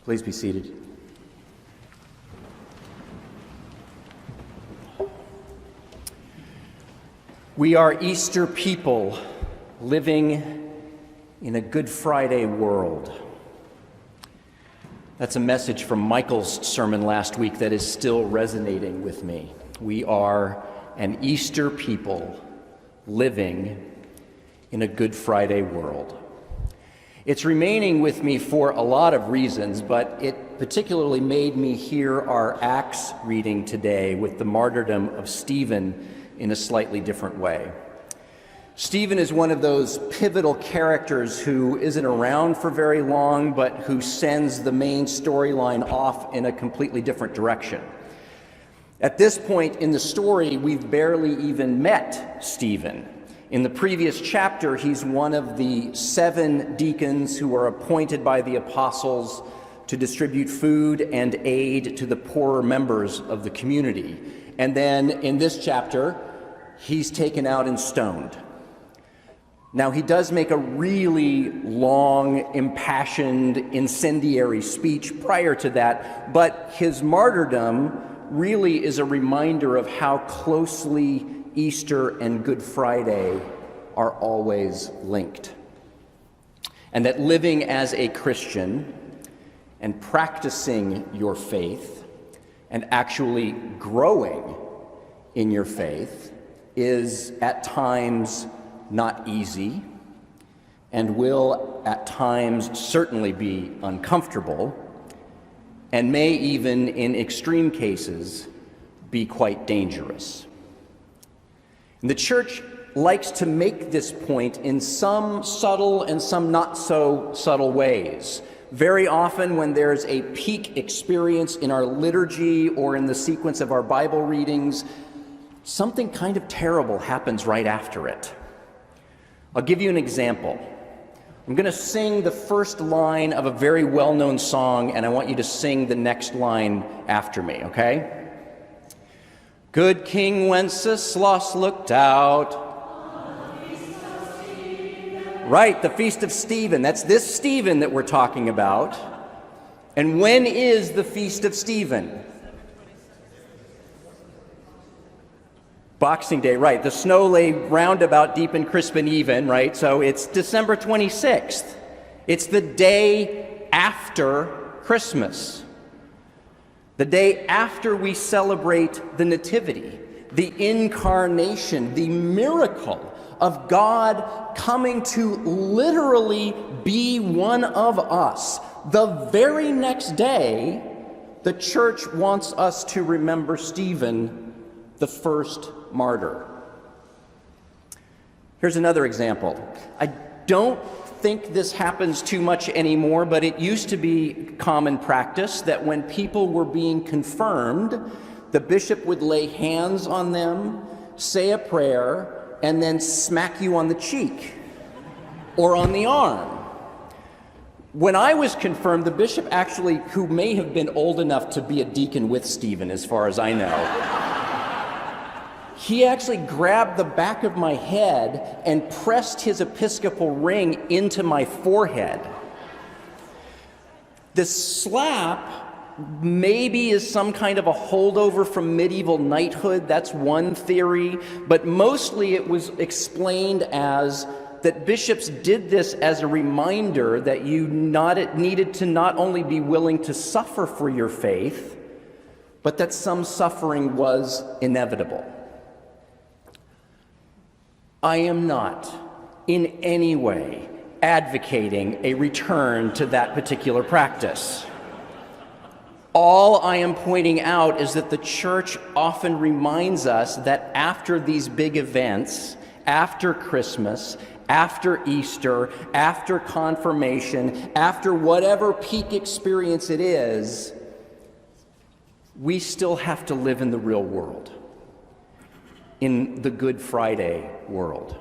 Please be seated. We are Easter people living in a Good Friday world. That's a message from Michael's sermon last week that is still resonating with me. We are an Easter people living in a Good Friday world. It's remaining with me for a lot of reasons, but it particularly made me hear our Acts reading today with the martyrdom of Stephen in a slightly different way. Stephen is one of those pivotal characters who isn't around for very long, but who sends the main storyline off in a completely different direction. At this point in the story, we've barely even met Stephen. In the previous chapter, he's one of the 7 deacons who are appointed by the apostles to distribute food and aid to the poorer members of the community. And then in this chapter, he's taken out and stoned. Now, he does make a really long, impassioned, incendiary speech prior to that, but his martyrdom really is a reminder of how closely Easter and Good Friday are always linked. And that living as a Christian and practicing your faith and actually growing in your faith is at times not easy and will at times certainly be uncomfortable and may even in extreme cases be quite dangerous. And the church likes to make this point in some subtle and some not so subtle ways. Very often when there's a peak experience in our liturgy or in the sequence of our Bible readings, something kind of terrible happens right after it. I'll give you an example. I'm going to sing the first line of a very well-known song, and I want you to sing the next line after me, okay? Good King Wenceslas looked out. Right, the Feast of Stephen. That's this Stephen that we're talking about. And when is the Feast of Stephen? Boxing Day, right. The snow lay round about deep and crisp and even, right? So it's December 26th. It's the day after Christmas. The day after we celebrate the Nativity, the incarnation, the miracle of God coming to literally be one of us. The very next day, the church wants us to remember Stephen, the first martyr. Here's another example. I don't think this happens too much anymore, but it used to be common practice that when people were being confirmed, the bishop would lay hands on them, say a prayer, and then smack you on the cheek or on the arm. When I was confirmed, the bishop actually, who may have been old enough to be a deacon with Stephen, as far as I know, he actually grabbed the back of my head and pressed his episcopal ring into my forehead. The slap maybe is some kind of a holdover from medieval knighthood. That's one theory. But mostly it was explained as that bishops did this as a reminder that you needed to not only be willing to suffer for your faith, but that some suffering was inevitable. I am not in any way advocating a return to that particular practice. All I am pointing out is that the church often reminds us that after these big events, after Christmas, after Easter, after confirmation, after whatever peak experience it is, we still have to live in the real world. In the Good Friday world.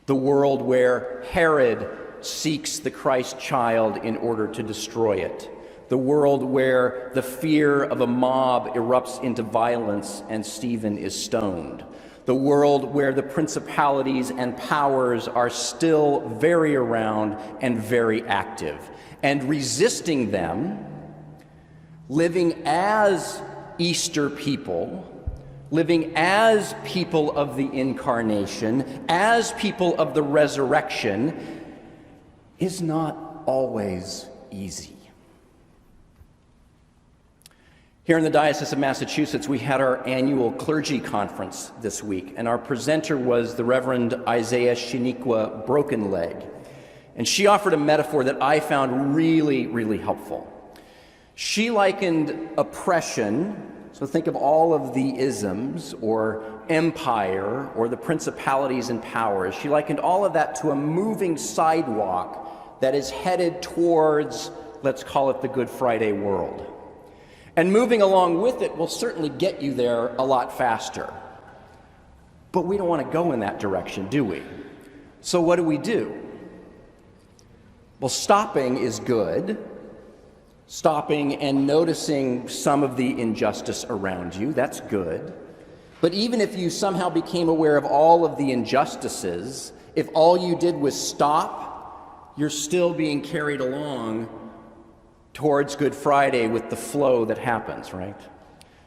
The world where Herod seeks the Christ child in order to destroy it. The world where the fear of a mob erupts into violence and Stephen is stoned. The world where the principalities and powers are still very around and very active. and resisting them, living as Easter people, living as people of the incarnation, as people of the resurrection, is not always easy. Here in the Diocese of Massachusetts, we had our annual clergy conference this week, and our presenter was the Reverend Isaiah Shaniqua Brokenleg. And she offered a metaphor that I found really, really helpful. She likened oppression, so think of all of the isms or empire or the principalities and powers. She likened all of that to a moving sidewalk that is headed towards, let's call it the Good Friday world. And moving along with it will certainly get you there a lot faster. But we don't want to go in that direction, do we? So what do? Well, stopping is good. Stopping and noticing some of the injustice around you, that's good. But even if you somehow became aware of all of the injustices, if all you did was stop, you're still being carried along towards Good Friday with the flow that happens, right?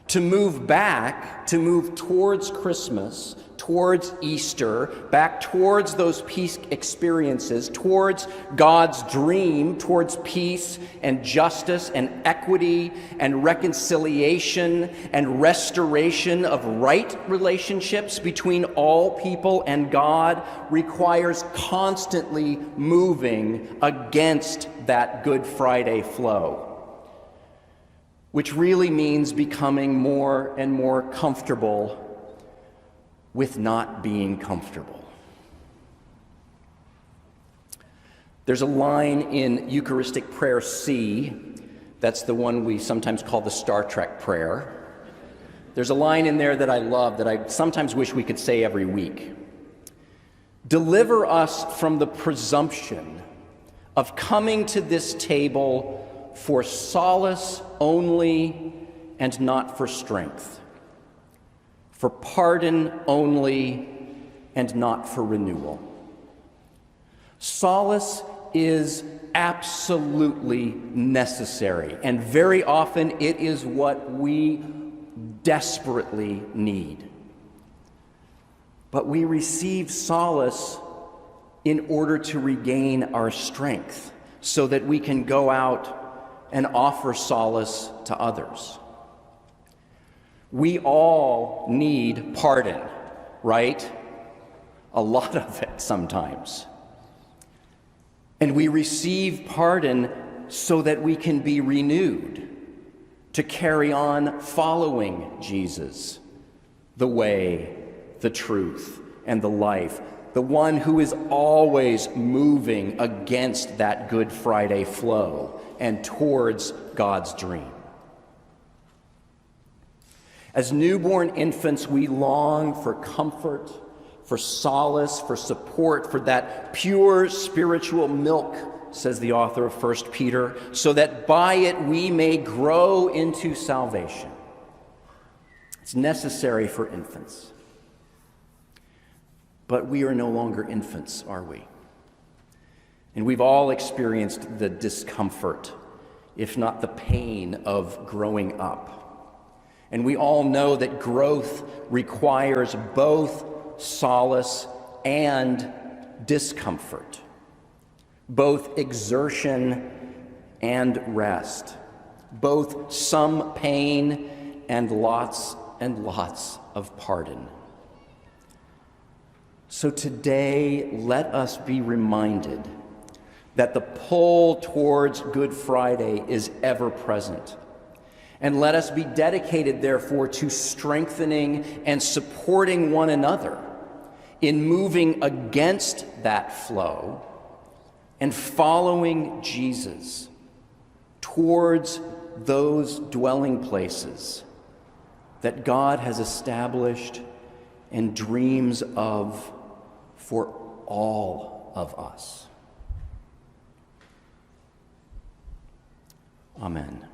To move back, to move towards Christmas, towards Easter, back towards those peace experiences, towards God's dream, towards peace and justice and equity and reconciliation and restoration of right relationships between all people and God requires constantly moving against that Good Friday flow, which really means becoming more and more comfortable with not being comfortable. There's a line in Eucharistic Prayer C, that's the one we sometimes call the Star Trek prayer. There's a line in there that I love that I sometimes wish we could say every week. Deliver us from the presumption of coming to this table for solace only and not for strength, for pardon only and not for renewal. Solace is absolutely necessary, and very often it is what we desperately need. But we receive solace in order to regain our strength so that we can go out and offer solace to others. We all need pardon, right? A lot of it sometimes. And we receive pardon so that we can be renewed to carry on following Jesus, the way, the truth, and the life, the one who is always moving against that Good Friday flow and towards God's dream. As newborn infants, we long for comfort, for solace, for support, for that pure spiritual milk, says the author of 1 Peter, so that by it we may grow into salvation. It's necessary for infants. But we are no longer infants, are we? And we've all experienced the discomfort, if not the pain, of growing up. And we all know that growth requires both solace and discomfort, both exertion and rest, both some pain and lots of pardon. So today, let us be reminded that the pull towards Good Friday is ever present. And let us be dedicated, therefore, to strengthening and supporting one another in moving against that flow and following Jesus towards those dwelling places that God has established and dreams of for all of us. Amen.